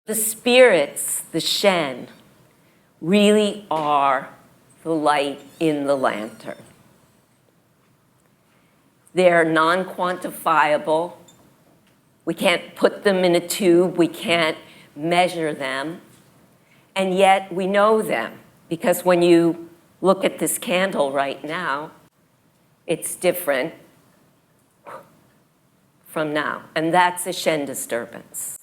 The spirits, the Shen, really are the light in the lantern. They're non-quantifiable. We can't put them in a tube. We can't measure them. And yet we know them, because when you look at this candle right now, it's different from now. And that's a Shen disturbance.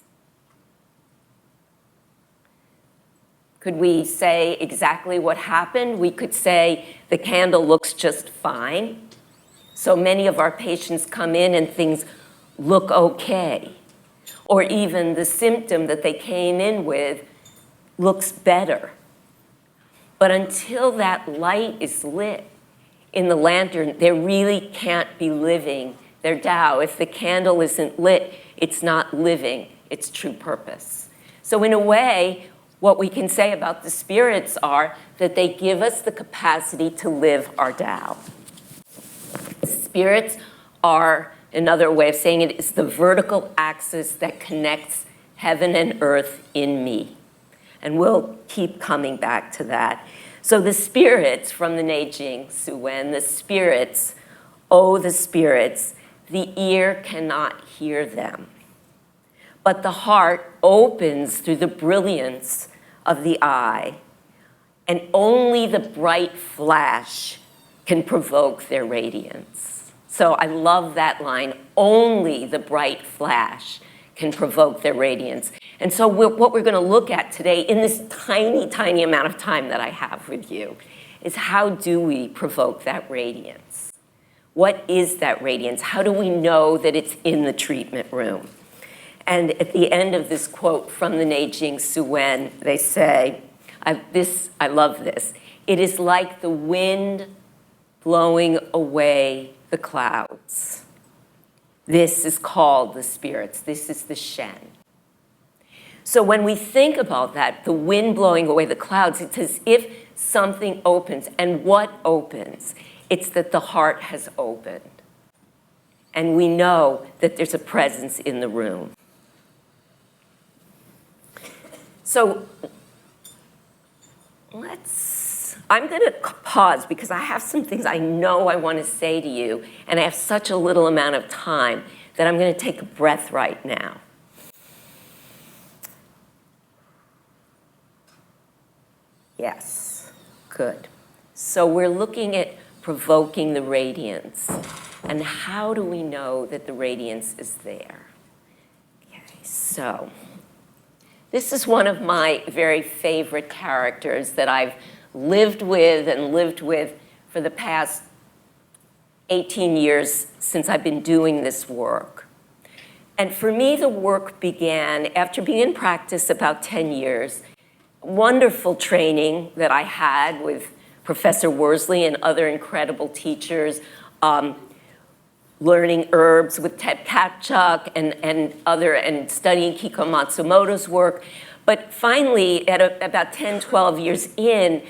Could we say exactly what happened? We could say the candle looks just fine. So many of our patients come in and things look okay. Or even the symptom that they came in with looks better. But until that light is lit in the lantern, they really can't be living their Tao. If the candle isn't lit, it's not living its true purpose. So in a way, what we can say about the spirits are that they give us the capacity to live our Tao. Spirits are, another way of saying it, is the vertical axis that connects heaven and earth in me. And we'll keep coming back to that. So the spirits from the Neijing Suwen, the spirits, oh, the spirits, the ear cannot hear them. But the heart opens through the brilliance of the eye, and only the bright flash can provoke their radiance. So I love that line, only the bright flash can provoke their radiance. And so what we're going to look at today in this tiny, tiny amount of time that I have with you is how do we provoke that radiance? What is that radiance? How do we know that it's in the treatment room? And at the end of this quote from the Neijing Suwen, they say, I love this, it is like the wind blowing away the clouds. This is called the spirits. This is the Shen. So when we think about that, the wind blowing away the clouds, it's as if something opens. And what opens? It's that the heart has opened. And we know that there's a presence in the room. So I'm going to pause because I have some things I know I want to say to you, and I have such a little amount of time that I'm going to take a breath right now. Yes, good. So we're looking at provoking the radiance, and how do we know that the radiance is there? Okay, so this is one of my very favorite characters that I've lived with for the past 18 years since I've been doing this work. And for me, the work began after being in practice about 10 years, wonderful training that I had with Professor Worsley and other incredible teachers, learning herbs with Ted Kapchuk and studying Kiko Matsumoto's work. But finally, at about 10, 12 years in,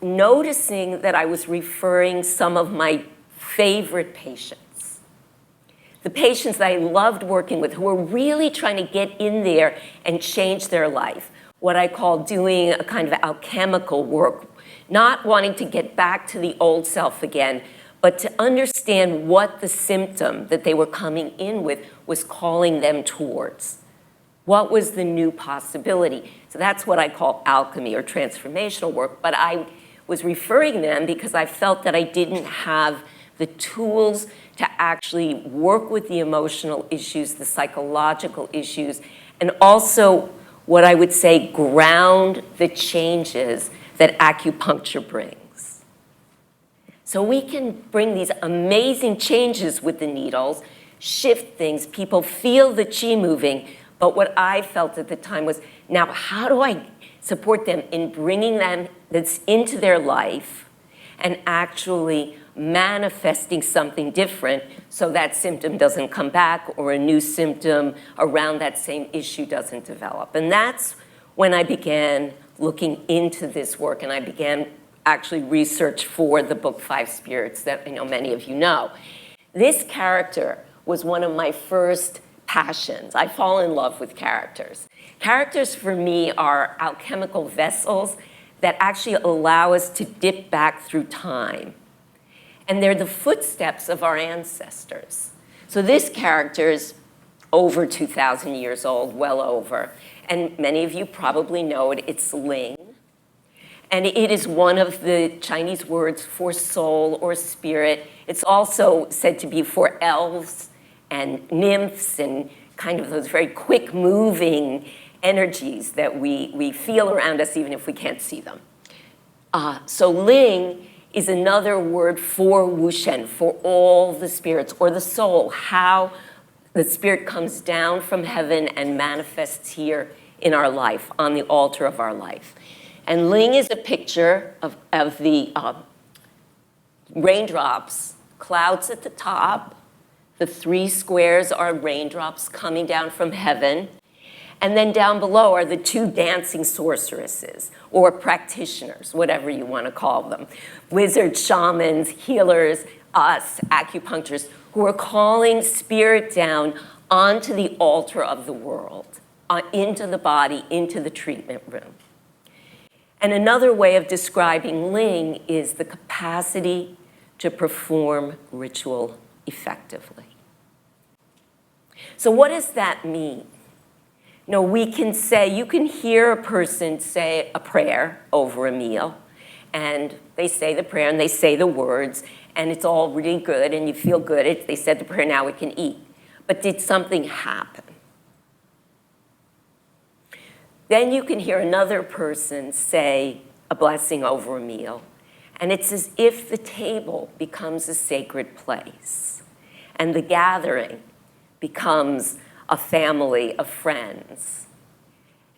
noticing that I was referring some of my favorite patients, the patients that I loved working with, who were really trying to get in there and change their life, what I call doing a kind of alchemical work, not wanting to get back to the old self again, but to understand what the symptom that they were coming in with was calling them towards. What was the new possibility? So that's what I call alchemy or transformational work, but I was referring them because I felt that I didn't have the tools to actually work with the emotional issues, the psychological issues, and also what I would say ground the changes that acupuncture brings. So we can bring these amazing changes with the needles, shift things, people feel the chi moving, but what I felt at the time was, now how do I support them in bringing them this into their life and actually manifesting something different so that symptom doesn't come back or a new symptom around that same issue doesn't develop. And that's when I began looking into this work, and I began actually research for the book 5 Spirits that I know many of you know. This character was one of my first passions. I fall in love with characters. Characters for me are alchemical vessels that actually allow us to dip back through time. And they're the footsteps of our ancestors. So this character is over 2,000 years old, well over. And many of you probably know it, it's Ling. And it is one of the Chinese words for soul or spirit. It's also said to be for elves and nymphs and kind of those very quick moving energies that we feel around us even if we can't see them. So Ling is another word for Wuxian, for all the spirits, or the soul, how the spirit comes down from heaven and manifests here in our life, on the altar of our life. And Ling is a picture of the raindrops, clouds at the top. The 3 squares are raindrops coming down from heaven. And then down below are the 2 dancing sorceresses, or practitioners, whatever you want to call them. Wizards, shamans, healers, us, acupuncturists, who are calling spirit down onto the altar of the world, into the body, into the treatment room. And another way of describing Ling is the capacity to perform ritual effectively. So what does that mean? You know, we can say, you can hear a person say a prayer over a meal, and they say the prayer and they say the words, and it's all really good and you feel good. They said the prayer, now we can eat. But did something happen? Then you can hear another person say a blessing over a meal, and it's as if the table becomes a sacred place, and the gathering becomes a family of friends.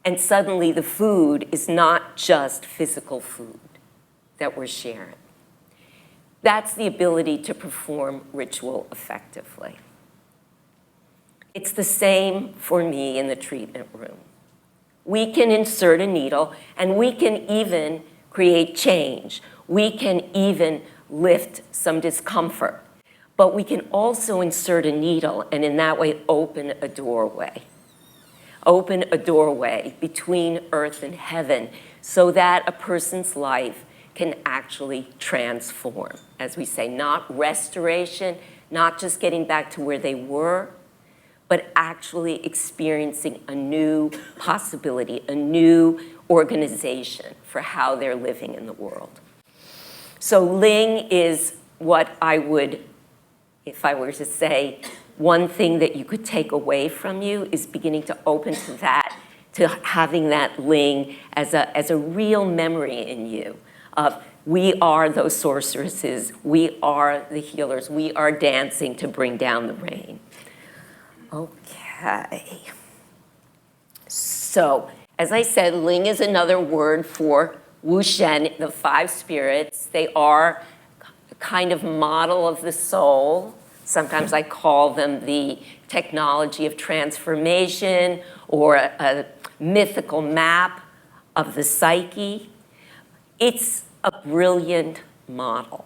And suddenly the food is not just physical food that we're sharing. That's the ability to perform ritual effectively. It's the same for me in the treatment room. We can insert a needle, and we can even create change. We can even lift some discomfort. But we can also insert a needle and in that way open a doorway. Open a doorway between earth and heaven so that a person's life can actually transform. As we say, not restoration, not just getting back to where they were, but actually experiencing a new possibility, a new organization for how they're living in the world. So Ling is what I would, if I were to say, one thing that you could take away from you is beginning to open to that, to having that Ling as a real memory in you of we are those sorceresses, we are the healers, we are dancing to bring down the rain. Okay. So, as I said, Ling is another word for Wuxian, the 5 spirits. They are kind of model of the soul. Sometimes I call them the technology of transformation or a mythical map of the psyche. It's a brilliant model.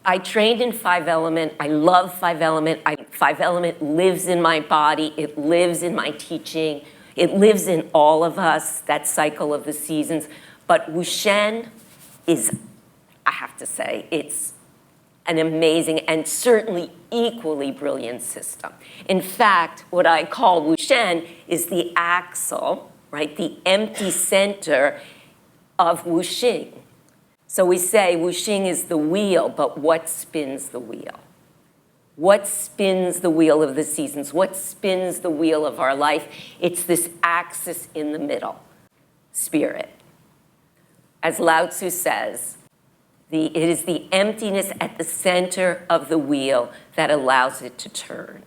I trained in 5-element. I love 5-element. 5-element lives in my body. It lives in my teaching. It lives in all of us, that cycle of the seasons. But Wuxian is, I have to say, it's an amazing and certainly equally brilliant system. In fact, what I call Wuxian is the axle, right, the empty center of Wuxing. So we say Wuxing is the wheel, but what spins the wheel? What spins the wheel of the seasons? What spins the wheel of our life? It's this axis in the middle, spirit. As Lao Tzu says, it is the emptiness at the center of the wheel that allows it to turn.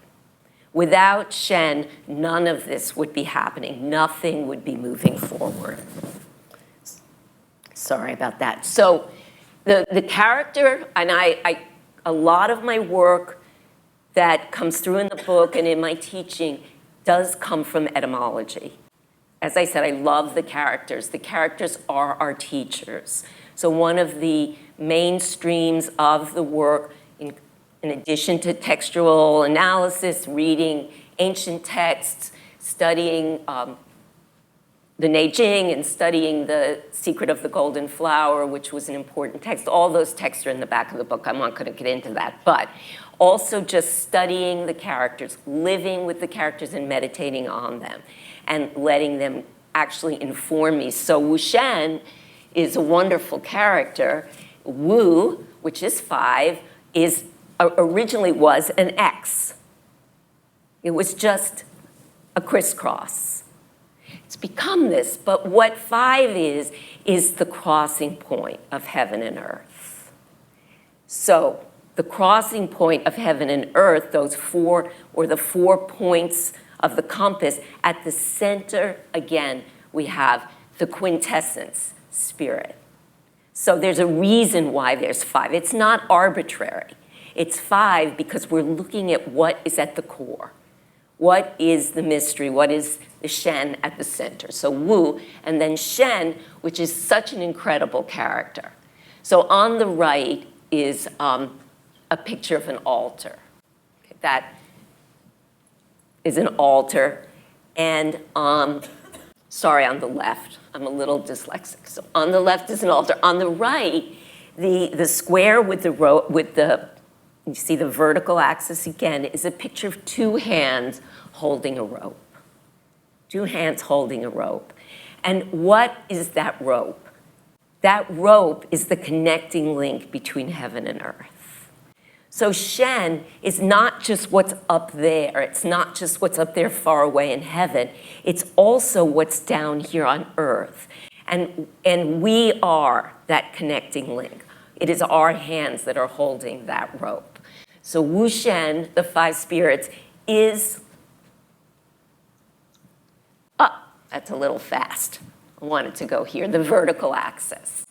Without Shen, none of this would be happening. Nothing would be moving forward. Sorry about that. So the character, and a lot of my work that comes through in the book and in my teaching does come from etymology. As I said, I love the characters. The characters are our teachers. So one of the main streams of the work in addition to textual analysis, reading ancient texts, studying the Neijing and studying the Secret of the Golden Flower, which was an important text. All those texts are in the back of the book. I'm not going to get into that. But also just studying the characters, living with the characters and meditating on them, and letting them actually inform me. So Wu Shen is a wonderful character. Wu, which is 5, originally was an X. It was just a crisscross. It's become this, but what 5 is the crossing point of heaven and earth. So the crossing point of heaven and earth, those 4, or the 4 points of the compass, at the center, again, we have the quintessence, spirit. So there's a reason why there's 5. It's not arbitrary. It's 5 because we're looking at what is at the core. What is the mystery? What is the Shen at the center? So Wu, and then Shen, which is such an incredible character. So on the right is a picture of an altar. Okay, that is an altar. And sorry, on the left, I'm a little dyslexic. So on the left is an altar. On the right, the square with the you see the vertical axis again, is a picture of 2 hands holding a rope. 2 hands holding a rope. And what is that rope? That rope is the connecting link between heaven and earth. So Shen is not just what's up there. It's not just what's up there far away in heaven. It's also what's down here on earth. And we are that connecting link. It is our hands that are holding that rope. So Wu Shen, the 5 spirits, is, that's a little fast. I wanted to go here, the vertical axis.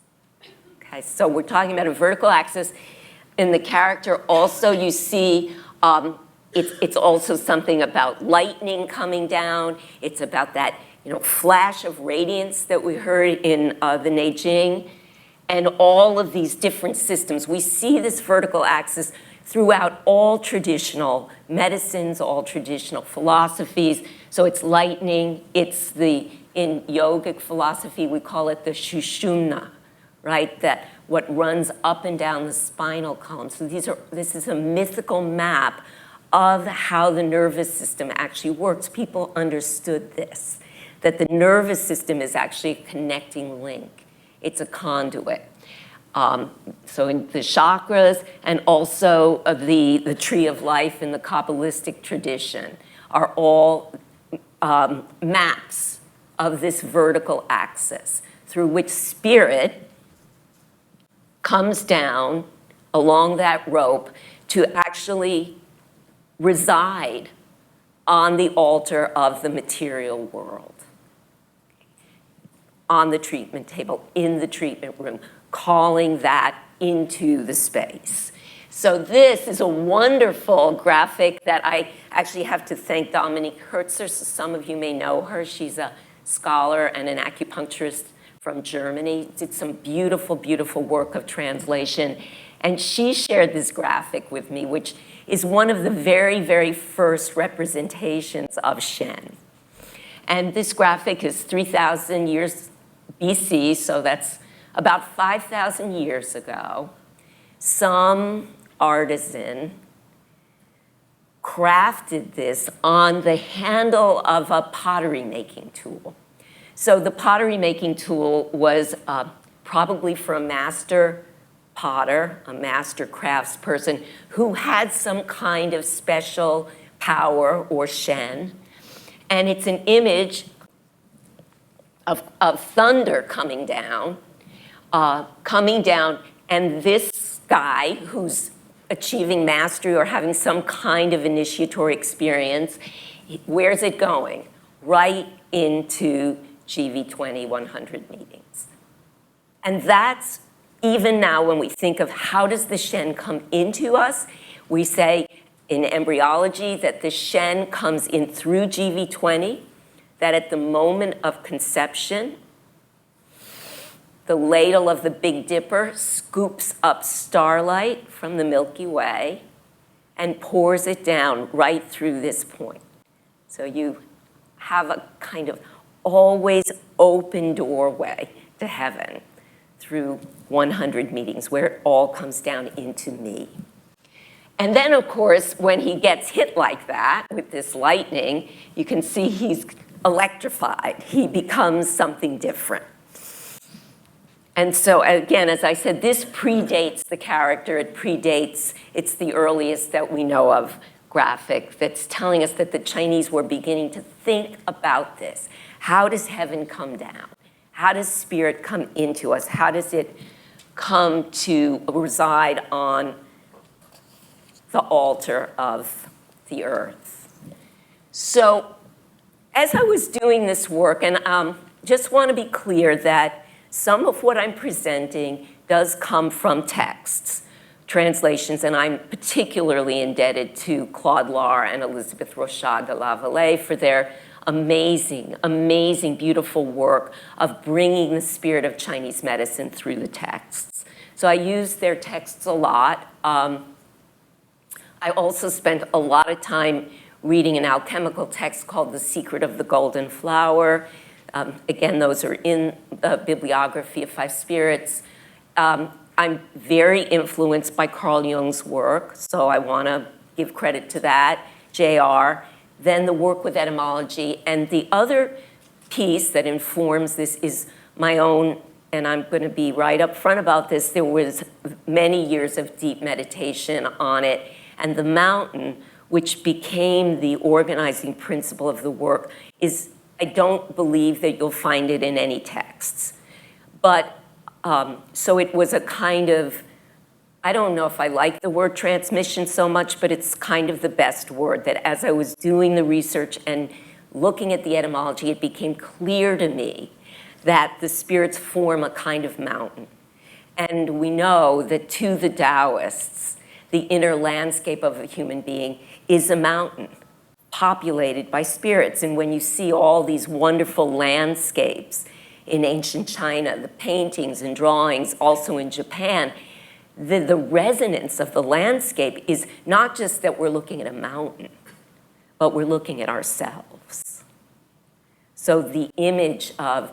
Okay, so we're talking about a vertical axis. In the character also you see, it's also something about lightning coming down. It's about that flash of radiance that we heard in the Neijing, and all of these different systems. We see this vertical axis throughout all traditional medicines, all traditional philosophies. So it's lightning, it's in yogic philosophy, we call it the Shushumna, right? That what runs up and down the spinal column. So this is a mythical map of how the nervous system actually works. People understood this, that the nervous system is actually a connecting link. It's a conduit. So in the chakras, and also the tree of life in the Kabbalistic tradition, are all maps of this vertical axis through which spirit comes down along that rope to actually reside on the altar of the material world, on the treatment table, in the treatment room, calling that into the space. So this is a wonderful graphic that I actually have to thank Dominique Herzer. So some of you may know her. She's a scholar and an acupuncturist from Germany. Did some beautiful, beautiful work of translation. And she shared this graphic with me, which is one of the very, very first representations of Shen. And this graphic is 3,000 years BC, so that's about 5,000 years ago. Some artisan crafted this on the handle of a pottery making tool. So the pottery making tool was probably for a master potter, a master craftsperson who had some kind of special power or Shen. And it's an image of thunder coming down, and this guy who's achieving mastery or having some kind of initiatory experience, where's it going? Right into GV20 100 meetings. And that's, even now when we think of how does the Shen come into us, we say in embryology that the Shen comes in through GV20, that at the moment of conception, the ladle of the Big Dipper scoops up starlight from the Milky Way, and pours it down right through this point. So you have a kind of always open doorway to heaven through 100 meetings where it all comes down into me. And then, of course, when he gets hit like that with this lightning, you can see he's electrified. He becomes something different. And so, again, as I said, this predates the character. It's the earliest that we know of graphic that's telling us that the Chinese were beginning to think about this. How does heaven come down? How does spirit come into us? How does it come to reside on the altar of the earth? So as I was doing this work, and just want to be clear that some of what I'm presenting does come from texts, translations, and I'm particularly indebted to Claude Lahr and Elizabeth Rochat de la Vallée for their amazing, amazing, beautiful work of bringing the spirit of Chinese medicine through the texts. So I use their texts a lot. I also spent a lot of time reading an alchemical text called The Secret of the Golden Flower. Again, those are in the bibliography of Five Spirits. I'm very influenced by Carl Jung's work, so I want to give credit to that, JR. Then the work with etymology. And the other piece that informs this is my own, and I'm going to be right up front about this, there was many years of deep meditation on it. And the mountain, which became the organizing principle of the work, is, I don't believe that you'll find it in any texts. But, so it was a kind of, I don't know if I like the word transmission so much, but it's kind of the best word, that as I was doing the research and looking at the etymology, it became clear to me that the spirits form a kind of mountain. And we know that to the Taoists, the inner landscape of a human being is a mountain populated by spirits. And when you see all these wonderful landscapes in ancient China, the paintings and drawings, also in Japan, the resonance of the landscape is not just that we're looking at a mountain, but we're looking at ourselves. So the image of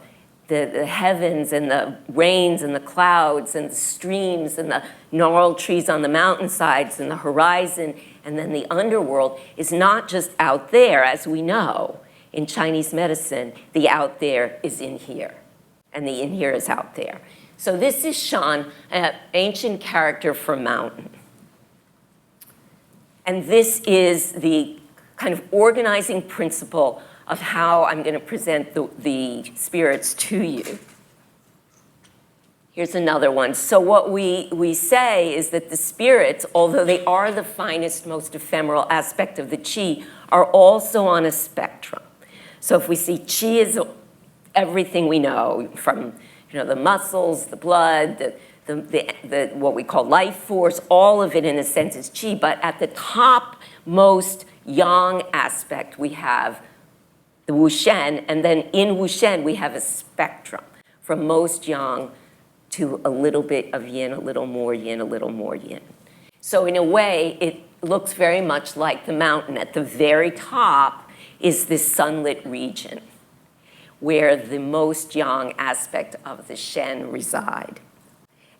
the heavens and the rains and the clouds and the streams and the gnarled trees on the mountainsides and the horizon and then the underworld is not just out there, as we know in Chinese medicine. The out there is in here, and the in here is out there. So this is Shan, an ancient character for mountain. And this is the kind of organizing principle of how I'm going to present the spirits to you. Here's another one. So what we say is that the spirits, although they are the finest, most ephemeral aspect of the qi, are also on a spectrum. So if we see qi is everything we know, from the muscles, the blood, the what we call life force, all of it in a sense is qi. But at the top most yang aspect we have the Wuxian, and then in Wuxian we have a spectrum from most yang to a little bit of yin, a little more yin, a little more yin. So in a way, it looks very much like the mountain. At the very top is this sunlit region where the most yang aspect of the Shen reside.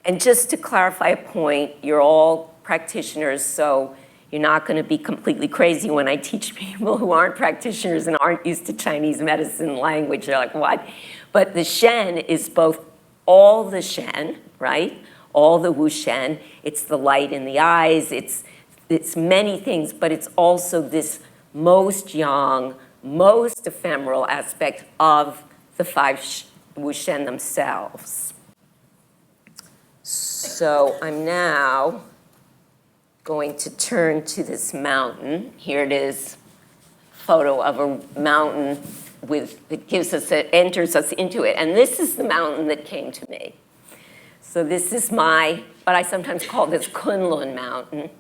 And just to clarify a point, you're all practitioners, so you're not going to be completely crazy when I teach people who aren't practitioners and aren't used to Chinese medicine language. They're like, what? But the Shen is both all the Shen, right? All the Wuxian. It's the light in the eyes. It's many things, but it's also this most yang, most ephemeral aspect of the five Wuxian themselves. So I'm now going to turn to this mountain. Here it is, photo of a mountain it enters us into it. And this is the mountain that came to me. So this is what I sometimes call this Kunlun mountain,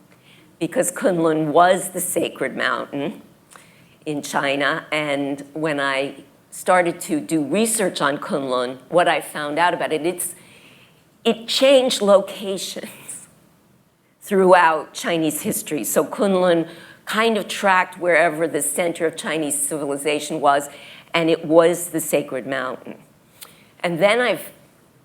because Kunlun was the sacred mountain in China. And when I started to do research on Kunlun, what I found out about it, it changed locations. throughout Chinese history. So Kunlun kind of tracked wherever the center of Chinese civilization was, and it was the sacred mountain. And then I've,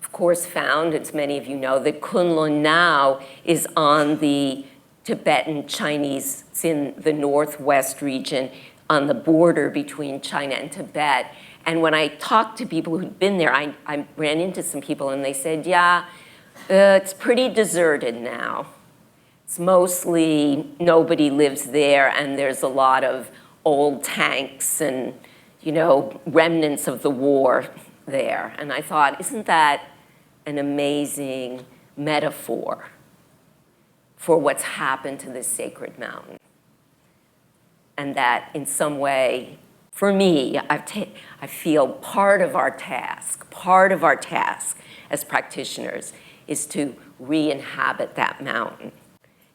of course, found, as many of you know, that Kunlun now is on the Tibetan Chinese, it's in the northwest region on the border between China and Tibet. And when I talked to people who'd been there, I ran into some people and they said, yeah, it's pretty deserted now. It's mostly nobody lives there, and there's a lot of old tanks and, you know, remnants of the war there. And I thought, isn't that an amazing metaphor for what's happened to this sacred mountain? And that in some way, for me, I feel part of our task as practitioners is to re-inhabit that mountain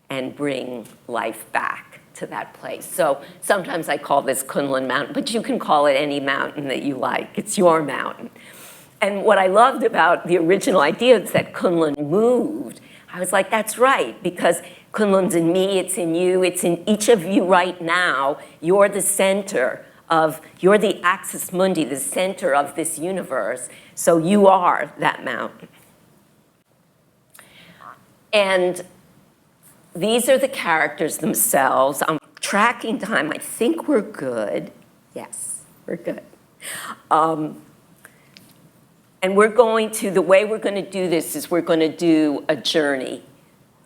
and bring life back to that place. So sometimes I call this Kunlun Mountain, but you can call it any mountain that you like. It's your mountain. And what I loved about the original idea is that Kunlun moved. I was like, that's right, because Kunlun's in me, it's in you, it's in each of you right now. You're the center of, you're the axis mundi, the center of this universe. So you are that mountain. And these are the characters themselves. I'm tracking time. I think we're good. Yes, we're good. And we're going to, the way we're going to do this is we're going to do a journey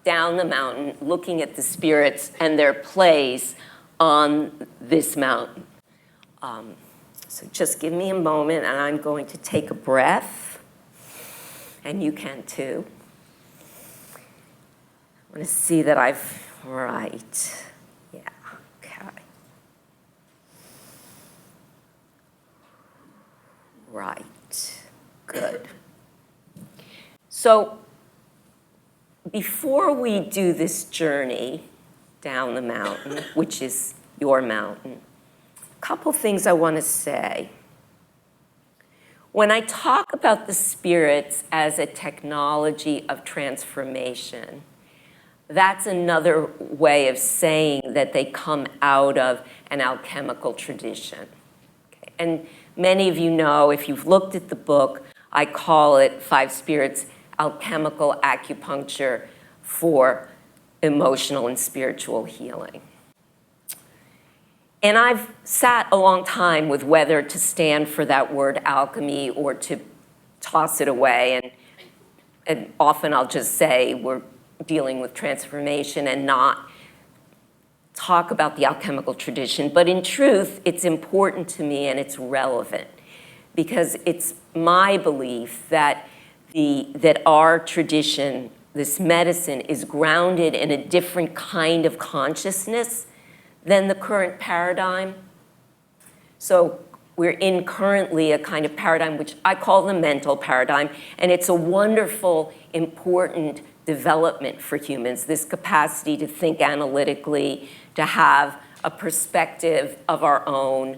down the mountain, looking at the spirits and their place on this mountain. So just give me a moment, and I'm going to take a breath, and you can too. I want to see that I've, right, yeah, okay. Right, good. So before we do this journey down the mountain, which is your mountain, a couple things I want to say. When I talk about the spirits as a technology of transformation, that's another way of saying that they come out of an alchemical tradition. Okay. And many of you know, if you've looked at the book, I call it Five Spirits Alchemical Acupuncture for Emotional and Spiritual Healing. And I've sat a long time with whether to stand for that word alchemy or to toss it away. And often I'll just say we're dealing with transformation and not talk about the alchemical tradition. But in truth, it's important to me and it's relevant because it's my belief that that our tradition, this medicine, is grounded in a different kind of consciousness than the current paradigm. So we're in currently a kind of paradigm which I call the mental paradigm, and it's a wonderful, important development for humans, this capacity to think analytically, to have a perspective of our own,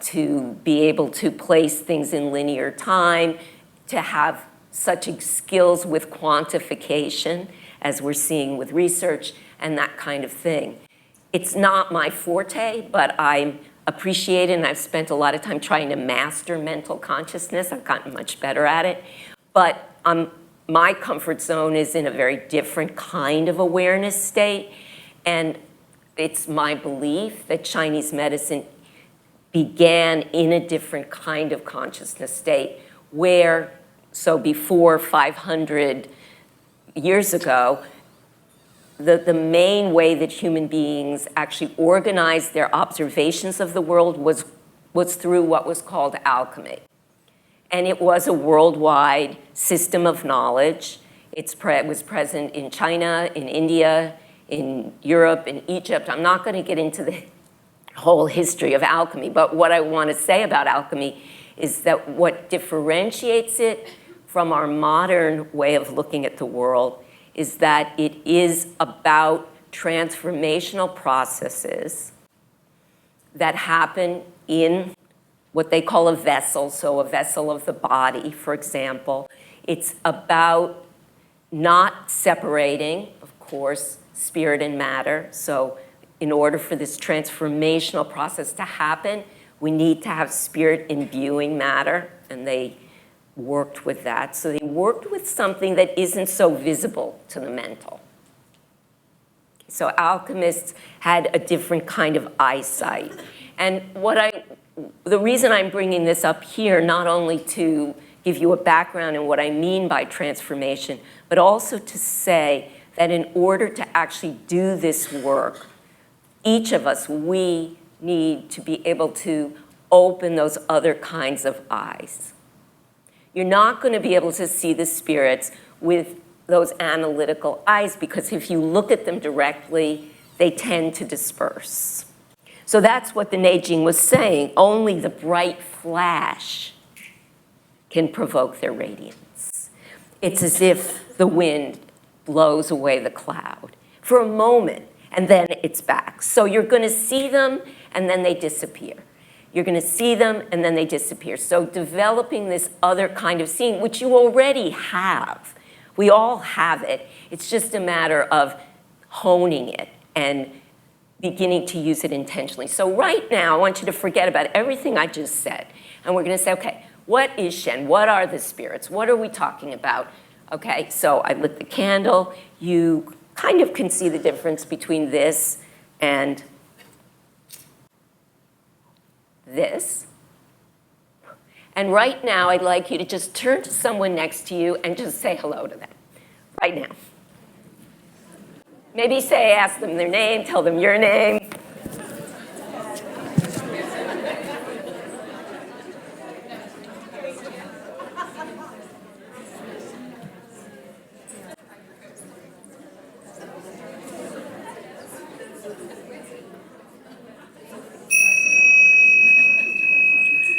to be able to place things in linear time, to have such skills with quantification, as we're seeing with research, and that kind of thing. It's not my forte, but I appreciate it, and I've spent a lot of time trying to master mental consciousness. I've gotten much better at it. But my comfort zone is in a very different kind of awareness state, and it's my belief that Chinese medicine began in a different kind of consciousness state where, so before 500 years ago, the main way that human beings actually organized their observations of the world was through what was called alchemy. And it was a worldwide system of knowledge. It was present in China, in India, in Europe, in Egypt. I'm not going to get into the whole history of alchemy, but what I want to say about alchemy is that what differentiates it from our modern way of looking at the world is that it is about transformational processes that happen in what they call a vessel, so a vessel of the body, for example. It's about not separating, of course, spirit and matter. So in order for this transformational process to happen, we need to have spirit imbuing matter, and they worked with that. So they worked with something that isn't so visible to the mental. So alchemists had a different kind of eyesight. And the reason I'm bringing this up here, not only to give you a background in what I mean by transformation, but also to say that in order to actually do this work, each of us, we need to be able to open those other kinds of eyes. You're not going to be able to see the spirits with those analytical eyes, because if you look at them directly, they tend to disperse. So that's what the Neijing was saying. Only the bright flash can provoke their radiance. It's as if the wind blows away the cloud for a moment, and then it's back. So you're going to see them, and then they disappear. You're going to see them, and then they disappear. So developing this other kind of seeing, which you already have. We all have it. It's just a matter of honing it and beginning to use it intentionally. So right now, I want you to forget about everything I just said. And we're going to say, okay, what is Shen? What are the spirits? What are we talking about? Okay, so I lit the candle. You kind of can see the difference between this and this. And right now, I'd like you to just turn to someone next to you and just say hello to them, right now. Maybe ask them their name, tell them your name.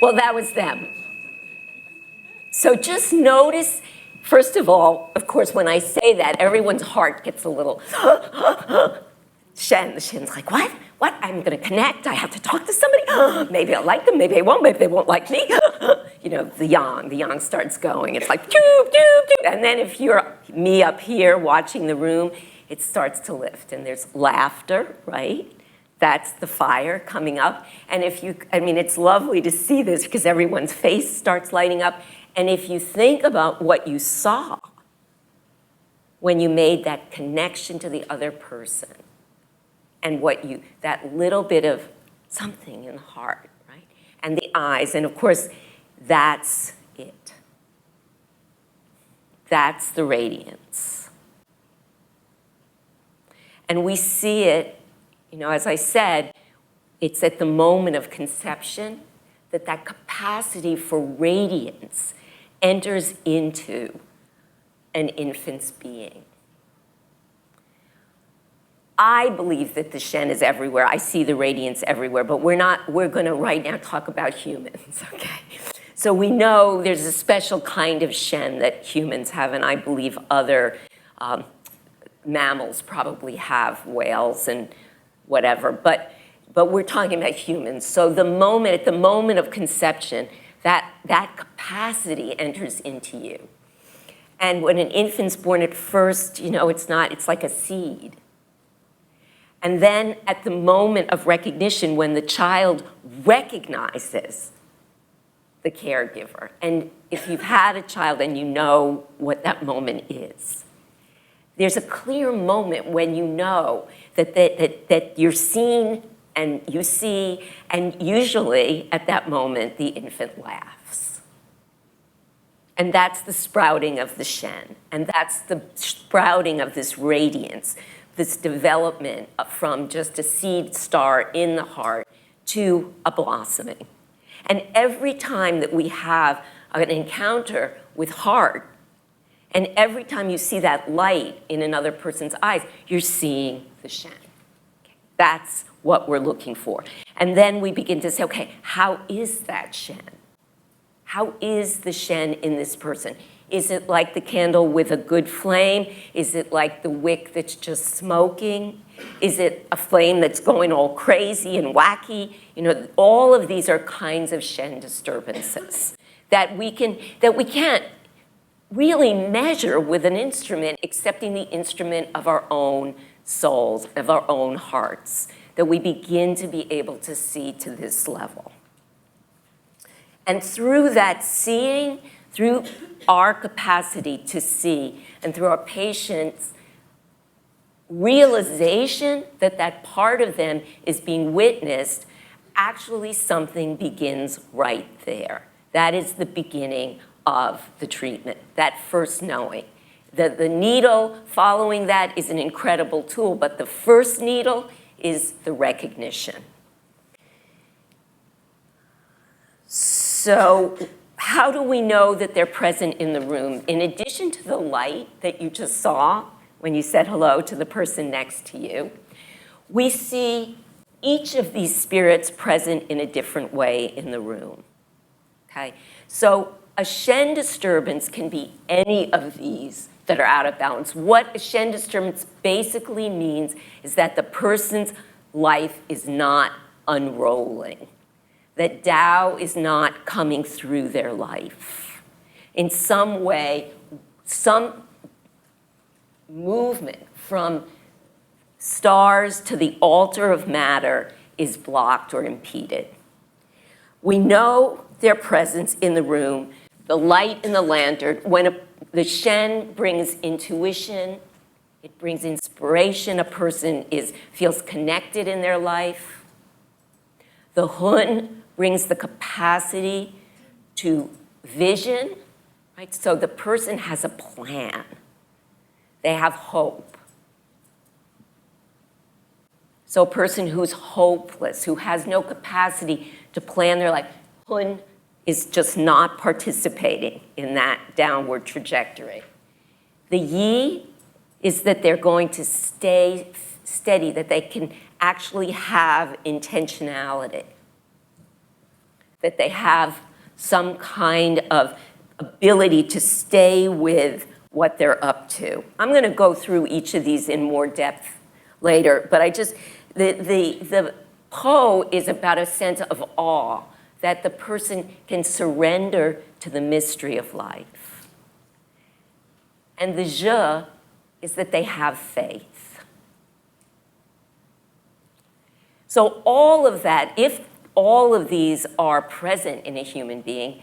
Well, that was them. So just notice, first of all, of course, when I say that, everyone's heart gets a little, Shen. The Shen's like, what? What? I'm going to connect. I have to talk to somebody. Maybe I'll like them. Maybe I won't. Maybe they won't like me. You know, the yang starts going. It's like, doop, doop, doop. And then if you're me up here watching the room, it starts to lift. And there's laughter, right? That's the fire coming up. And it's lovely to see this because everyone's face starts lighting up. And if you think about what you saw when you made that connection to the other person and that little bit of something in the heart, right? And the eyes, and of course, that's it. That's the radiance. And we see it, as I said, it's at the moment of conception that capacity for radiance enters into an infant's being. I believe that the Shen is everywhere. I see the radiance everywhere, but we're going to right now talk about humans, okay? So we know there's a special kind of Shen that humans have, and I believe other mammals probably have, whales and whatever, but we're talking about humans. So at the moment of conception, that capacity enters into you. And when an infant's born at first, it's like a seed. And then at the moment of recognition, when the child recognizes the caregiver, and if you've had a child and you know what that moment is, there's a clear moment when you know that you're seen and you see, and usually at that moment, the infant laughs. And that's the sprouting of the Shen. And that's the sprouting of this radiance, this development from just a seed star in the heart to a blossoming. And every time that we have an encounter with heart, and every time you see that light in another person's eyes, you're seeing the Shen. Okay. That's what we're looking for. And then we begin to say, okay, how is that Shen? How is the Shen in this person? Is it like the candle with a good flame? Is it like the wick that's just smoking? Is it a flame that's going all crazy and wacky? All of these are kinds of Shen disturbances that we can't really measure with an instrument, accepting the instrument of our own souls, of our own hearts, that we begin to be able to see to this level. And through that seeing, through our capacity to see, and through our patients' realization that that part of them is being witnessed, actually something begins right there. That is the beginning of the treatment, that first knowing. The needle following that is an incredible tool, but the first needle is the recognition. So how do we know that they're present in the room? In addition to the light that you just saw when you said hello to the person next to you, we see each of these spirits present in a different way in the room. Okay? So a Shen disturbance can be any of these that are out of balance. What a Shen disturbance basically means is that the person's life is not unrolling, that Tao is not coming through their life. In some way, some movement from stars to the altar of matter is blocked or impeded. We know their presence in the room, the light in the lantern. When the Shen brings intuition, it brings inspiration. A person feels connected in their life. The Hun brings the capacity to vision, right? So the person has a plan. They have hope. So a person who's hopeless, who has no capacity to plan their life, Hun is just not participating in that downward trajectory. The Yi is that they're going to stay steady, that they can actually have intentionality, that they have some kind of ability to stay with what they're up to. I'm going to go through each of these in more depth later, but the Po is about a sense of awe, that the person can surrender to the mystery of life. And the Je is that they have faith. So all of that, if all of these are present in a human being,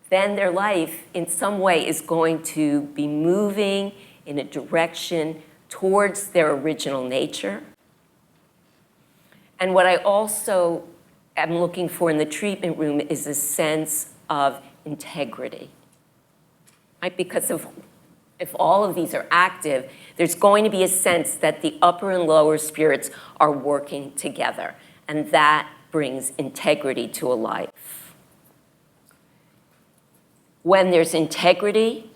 then their life in some way is going to be moving in a direction towards their original nature. And what I also am looking for in the treatment room is a sense of integrity, right? Because if all of these are active, there's going to be a sense that the upper and lower spirits are working together, and that brings integrity to a life. When there's integrity,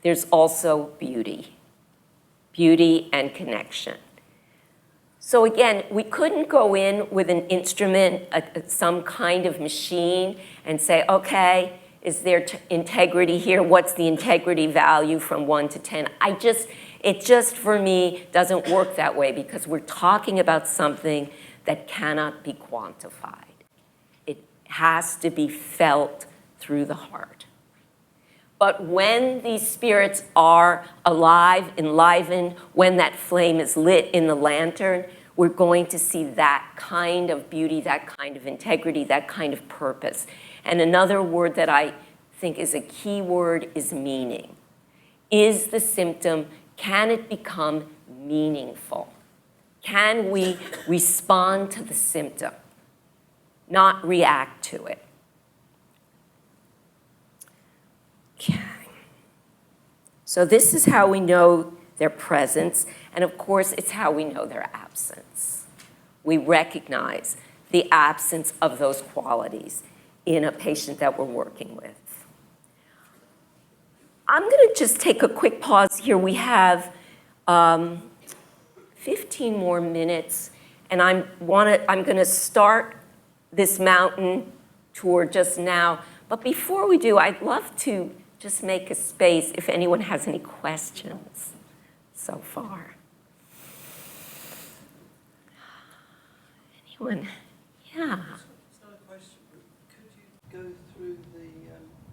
there's also beauty and connection. So again, we couldn't go in with an instrument, some kind of machine, and say, okay, is there integrity here? What's the integrity value from 1 to 10? It just, for me, doesn't work that way, because we're talking about something that cannot be quantified. It has to be felt through the heart. But when these spirits are alive, enlivened, when that flame is lit in the lantern, we're going to see that kind of beauty, that kind of integrity, that kind of purpose. And another word that I think is a key word is meaning. Is the symptom, can it become meaningful? Can we respond to the symptom, not react to it? Okay. So this is how we know their presence, and of course, it's how we know their absence. We recognize the absence of those qualities in a patient that we're working with. I'm going to just take a quick pause here. We have 15 more minutes, and I'm going to start this mountain tour just now. But before we do, I'd love to just make a space if anyone has any questions so far. Anyone? Yeah. It's not a question, but could you go through the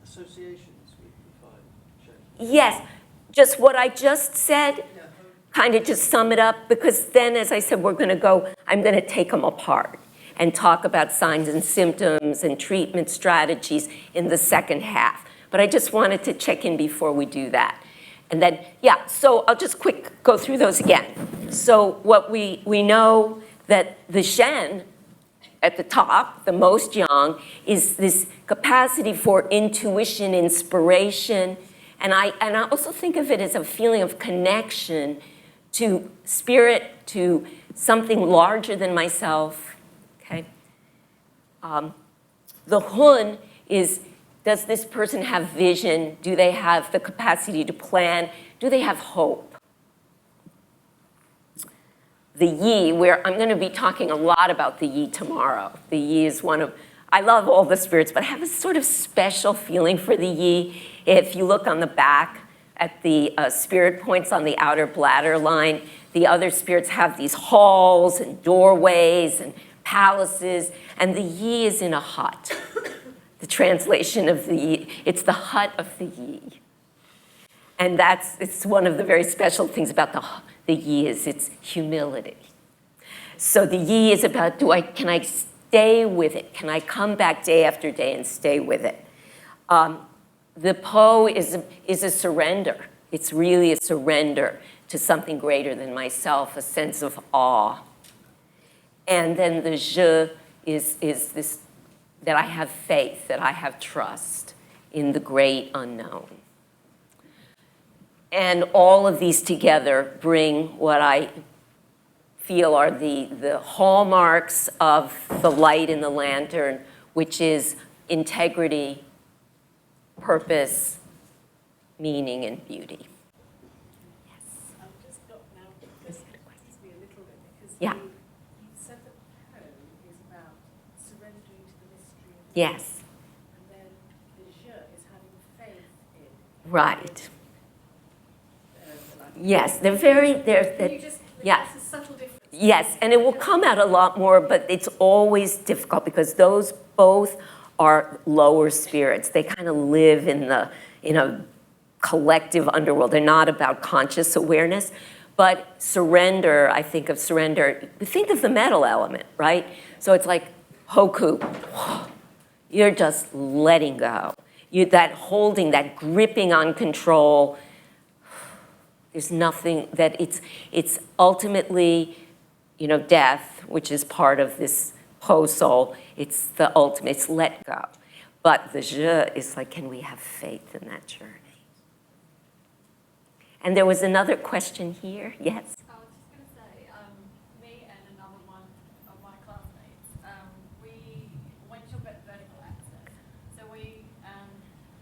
associations with the 5 Shen? Yes, just what I just said, kind of just sum it up, because then, as I said, I'm going to take them apart and talk about signs and symptoms and treatment strategies in the second half. But I just wanted to check in before we do that. And then, yeah, so I'll just go through those again. So what we know that the Shen at the top, the most young, is this capacity for intuition, inspiration, and I also think of it as a feeling of connection to spirit, to something larger than myself, okay? The Hun is, does this person have vision? Do they have the capacity to plan? Do they have hope? The Yi, where I'm going to be talking a lot about the Yi tomorrow. The Yi is I love all the spirits, but I have a sort of special feeling for the Yi. If you look on the back at the spirit points on the outer bladder line, the other spirits have these halls and doorways and palaces, and the Yi is in a hut. The translation of the Yi, it's the hut of the Yi. And it's one of the very special things about the Yi is its humility. So the Yi is about, can I stay with it? Can I come back day after day and stay with it? The Po is a surrender. It's really a surrender to something greater than myself, a sense of awe. And then the Je is this, that I have faith, that I have trust in the great unknown. And all of these together bring what I feel are the hallmarks of the light in the lantern, which is integrity, purpose, meaning, and beauty. Yes. I've just got now, this confused me a little bit, because yeah. you said that Po is about surrendering to the mystery of yes. And then the Je is having faith in. Right. Yes, they're Can you just, yes. That's a subtle difference. Yes, and it will come out a lot more, but it's always difficult because those both are lower spirits. They kind of live in a collective underworld. They're not about conscious awareness. But surrender, I think of surrender, think of the metal element, right? So it's like Hoku, you're just letting go. That holding, that gripping on control. There's nothing that it's ultimately, death, which is part of this Po soul. It's the ultimate, it's let go. But the Je is like, can we have faith in that journey? And there was another question here, yes? I was just going to say, me and another one of my classmates, we went to vertical access. So we,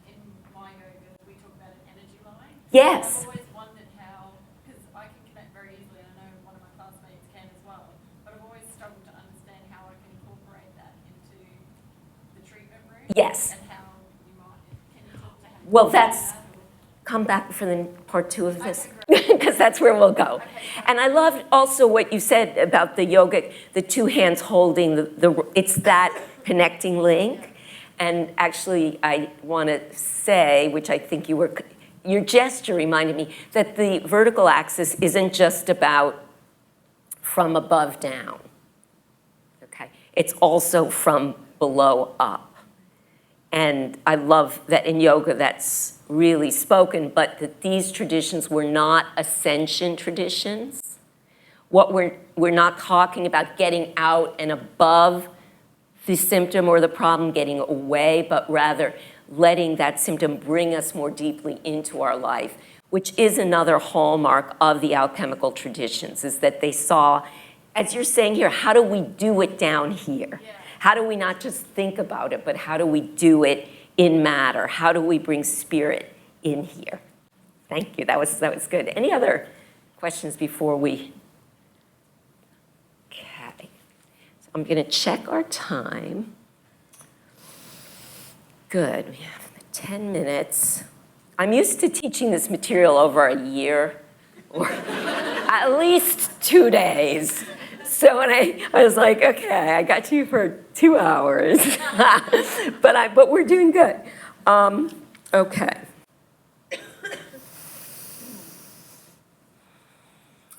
in my yoga, we talk about an energy line. Yes. I've always wondered how, because I can connect very easily, and I know one of my classmates can as well, but I've always struggled to understand how I can incorporate that into the treatment room. Yes. And how you might, can you talk to how Well, come back for the part 2 of this, because that's where we'll go. And I loved also what you said about the yoga, the two hands holding, it's that connecting link. And actually, I want to say, which I think your gesture reminded me, that the vertical axis isn't just about from above down, okay? It's also from below up. And I love that in yoga that's really spoken, but that these traditions were not ascension traditions. What we're not talking about getting out and above the symptom or the problem, getting away, but rather letting that symptom bring us more deeply into our life, which is another hallmark of the alchemical traditions, is that they saw, as you're saying here, how do we do it down here? Yeah. How do we not just think about it, but how do we do it in matter? How do we bring spirit in here? Thank you, that was good. Any other questions before we? Okay, so I'm gonna check our time. Good, we have 10 minutes. I'm used to teaching this material over a year, or at least 2 days. So when I was like, okay, I got you for 2 hours, but we're doing good. Okay.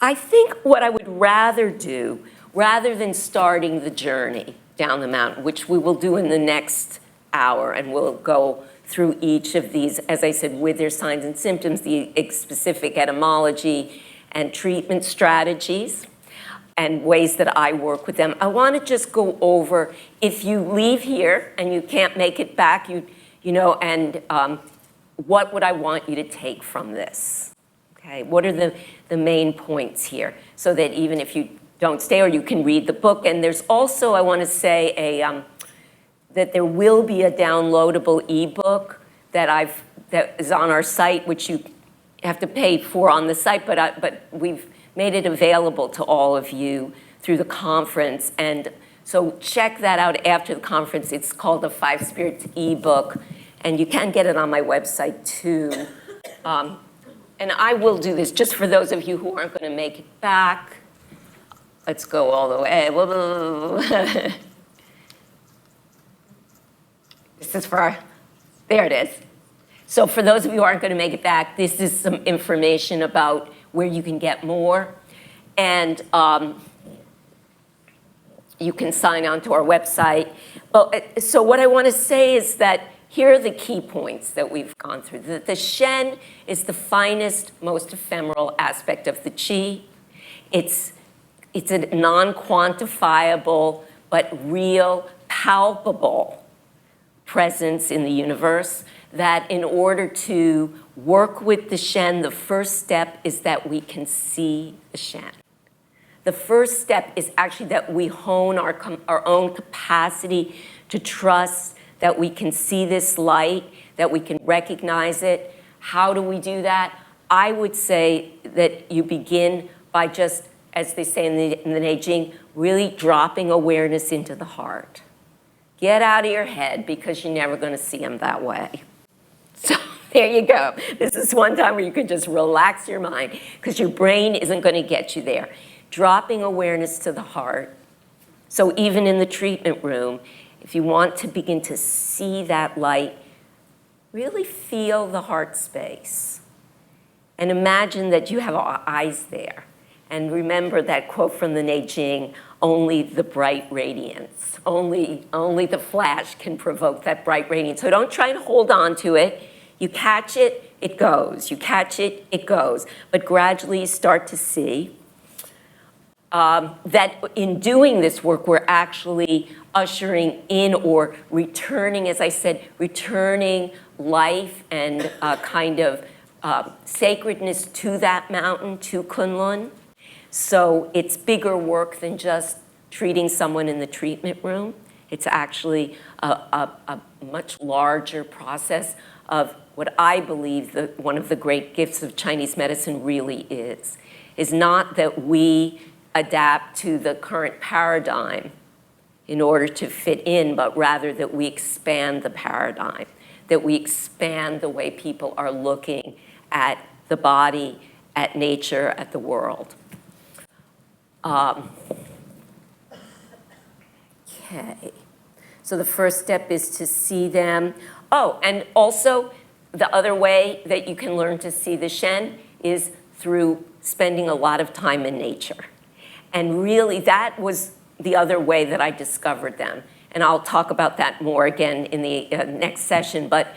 I think what I would rather do, rather than starting the journey down the mountain, which we will do in the next hour, and we'll go through each of these, as I said, with their signs and symptoms, the specific etymology and treatment strategies and ways that I work with them. I want to just go over, if you leave here and you can't make it back, what would I want you to take from this? Okay, what are the main points here? So that even if you don't stay, or you can read the book. And there's also, I want to say, that there will be a downloadable ebook that is on our site, which you have to pay for on the site, but we've made it available to all of you through the conference. And so check that out after the conference. It's called the 5 Spirits ebook, and you can get it on my website too. And I will do this just for those of you who aren't going to make it back. Let's go all the way. This is there it is. So for those of you who aren't going to make it back, this is some information about where you can get more. And you can sign on to our website. So what I want to say is that here are the key points that we've gone through. The Shen is the finest, most ephemeral aspect of the Qi. It's a non-quantifiable but real, palpable presence in the universe, that in order to work with the Shen, the first step is that we can see the Shen. The first step is actually that we hone our own capacity to trust that we can see this light, that we can recognize it. How do we do that? I would say that you begin by just, as they say in the Neijing, really dropping awareness into the heart. Get out of your head, because you're never going to see them that way. So there you go. This is one time where you can just relax your mind, because your brain isn't going to get you there. Dropping awareness to the heart. So even in the treatment room, if you want to begin to see that light, really feel the heart space. And imagine that you have eyes there. And remember that quote from the Neijing, only the bright radiance, only the flash can provoke that bright radiance. So don't try to hold on to it. You catch it, it goes. You catch it, it goes. But gradually you start to see that in doing this work, we're actually ushering in or returning, as I said, returning life and kind of sacredness to that mountain, to Kunlun. So it's bigger work than just treating someone in the treatment room. It's actually a much larger process of what I believe one of the great gifts of Chinese medicine really is not that we adapt to the current paradigm in order to fit in, but rather that we expand the paradigm, that we expand the way people are looking at the body, at nature, at the world. Okay, so the first step is to see them. Oh, and also the other way that you can learn to see the Shen is through spending a lot of time in nature. And really, that was the other way that I discovered them. And I'll talk about that more again in the next session. But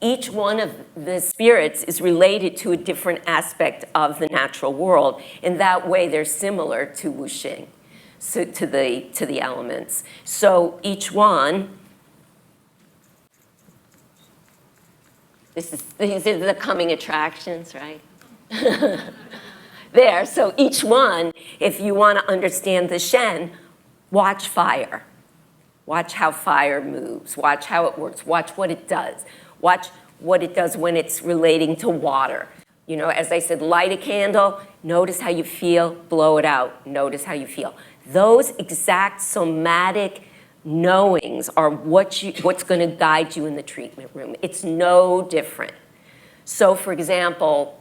each one of the spirits is related to a different aspect of the natural world. In that way, they're similar to Wuxing, so to the elements. So each one, these are the coming attractions, right? There, so each one, if you want to understand the Shen, watch fire. Watch how fire moves. Watch how it works. Watch what it does. Watch what it does when it's relating to water. You know, as I said, light a candle, notice how you feel, blow it out, notice how you feel. Those exact somatic knowings are what's going to guide you in the treatment room. It's no different. So, for example,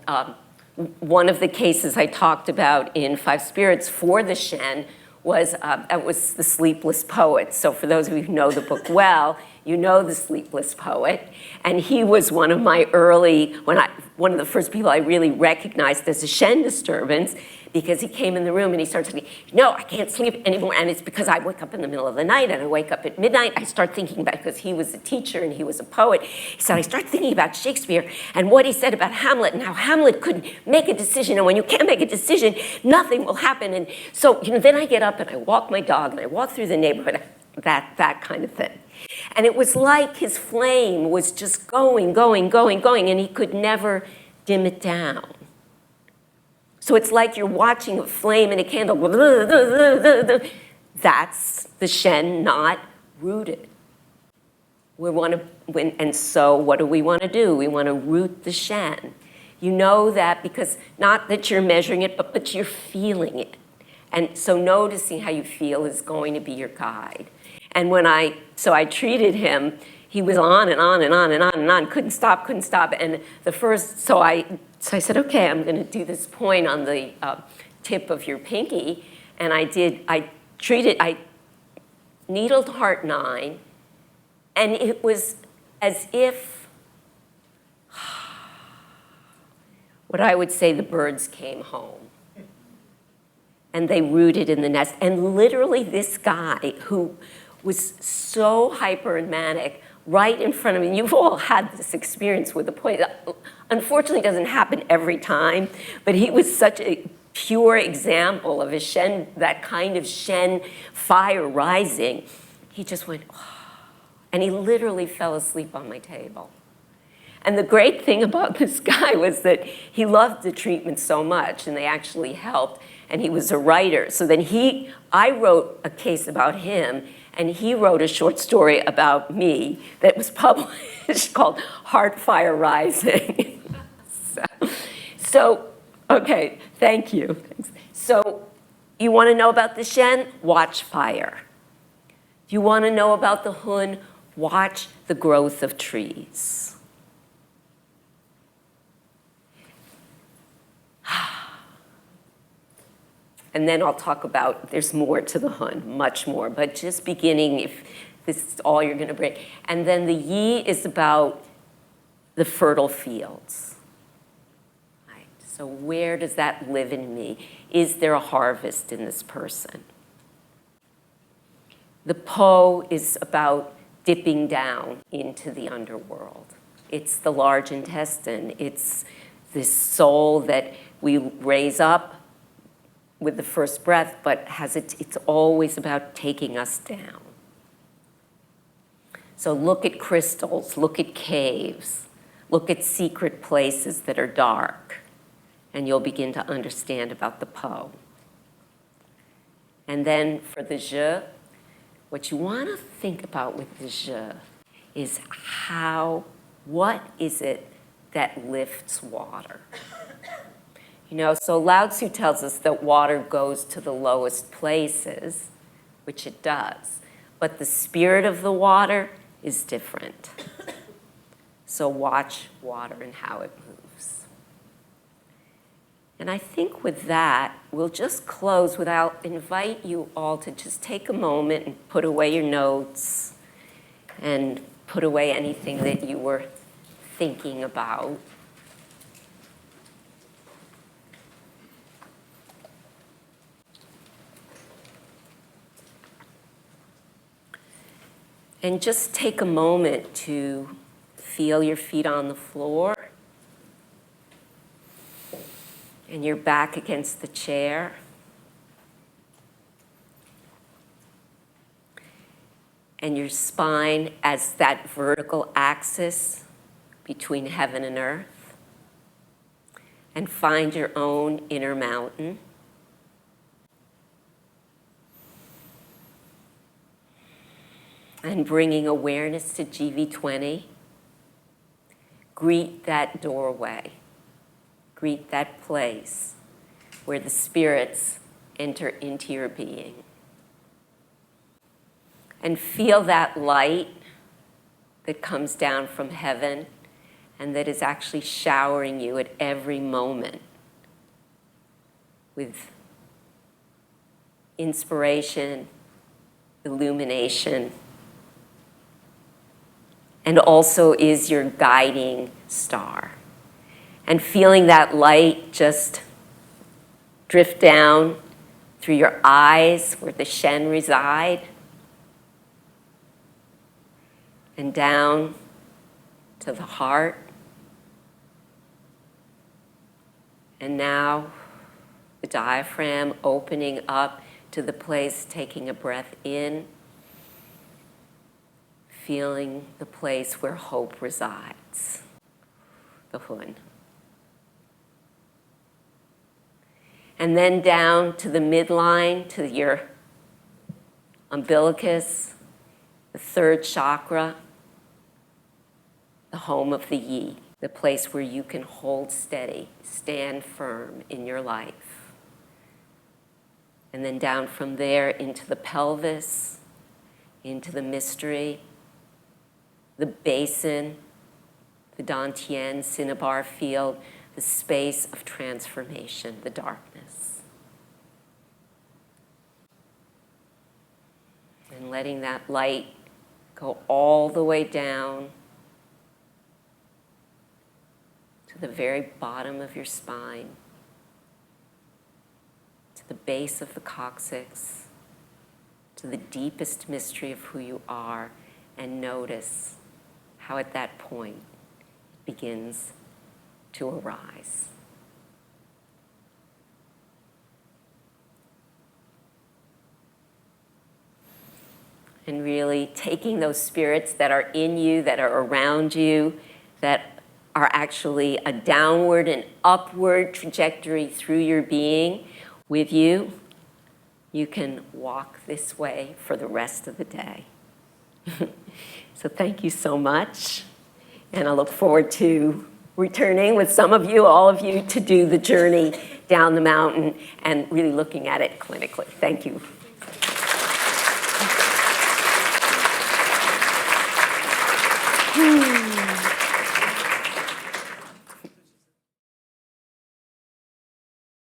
one of the cases I talked about in 5 Spirits for the Shen was the Sleepless Poet. So for those of you who know the book well, You know the sleepless poet. And he was one of my early, one of the first people I really recognized as a Shen disturbance, because he came in the room and he started saying, no, I can't sleep anymore. And it's because I wake up in the middle of the night and I wake up at midnight. I start thinking about, because he was a teacher and he was a poet. He said, I start thinking about Shakespeare and what he said about Hamlet and how Hamlet couldn't make a decision. And when you can't make a decision, nothing will happen. And so, then I get up and I walk my dog and I walk through the neighborhood, that kind of thing. And it was like his flame was just going, and he could never dim it down. So it's like you're watching a flame in a candle. That's the Shen not rooted. And so what do we want to do? We want to root the Shen. You know that because not that you're measuring it, but you're feeling it. And so noticing how you feel is going to be your guide. And so I treated him, he was on and on and on and on and on, couldn't stop. And so I said, okay, I'm going to do this point on the tip of your pinky. And I needled heart 9, and it was as if, what I would say, the birds came home. And they rooted in the nest. And literally this guy who was so hyper and manic right in front of me, you've all had this experience with a point. Unfortunately, it doesn't happen every time, but he was such a pure example of a Shen, that kind of Shen fire rising. He just went, oh, and he literally fell asleep on my table. And the great thing about this guy was that he loved the treatment so much, and they actually helped, and he was a writer. So then I wrote a case about him, and he wrote a short story about me that was published called Heart Fire Rising. so, okay, thank you. Thanks. So you want to know about the Shen? Watch fire. You want to know about the Hun? Watch the growth of trees. And then I'll talk about, there's more to the Hun, much more, but just beginning, if this is all you're going to bring. And then the Yi is about the fertile fields. Right? So where does that live in me? Is there a harvest in this person? The Po is about dipping down into the underworld. It's the large intestine. It's this soul that we raise up with the first breath, but it's always about taking us down. So look at crystals, look at caves, look at secret places that are dark, and you'll begin to understand about the Po. And then for the Je, what you want to think about with the Je is what is it that lifts water? So Lao Tzu tells us that water goes to the lowest places, which it does, but the spirit of the water is different. So watch water and how it moves. And I think with that, we'll just close invite you all to just take a moment and put away your notes and put away anything that you were thinking about. And just take a moment to feel your feet on the floor and your back against the chair. And your spine as that vertical axis between heaven and earth. And find your own inner mountain. And bringing awareness to GV20, greet that doorway, greet that place where the spirits enter into your being. And feel that light that comes down from heaven and that is actually showering you at every moment with inspiration, illumination, and also is your guiding star. And feeling that light just drift down through your eyes where the Shen reside, and down to the heart. And now the diaphragm opening up to the place, taking a breath in, feeling the place where hope resides, the Hun. And then down to the midline, to your umbilicus, the third chakra, the home of the Yi, the place where you can hold steady, stand firm in your life. And then down from there into the pelvis, into the mystery, the basin, the Dantian cinnabar field, the space of transformation, the darkness. And letting that light go all the way down to the very bottom of your spine, to the base of the coccyx, to the deepest mystery of who you are, and notice how at that point it begins to arise. And really taking those spirits that are in you, that are around you, that are actually a downward and upward trajectory through your being with you, you can walk this way for the rest of the day. So thank you so much. And I look forward to returning with some of you, all of you, to do the journey down the mountain and really looking at it clinically. Thank you. Hmm.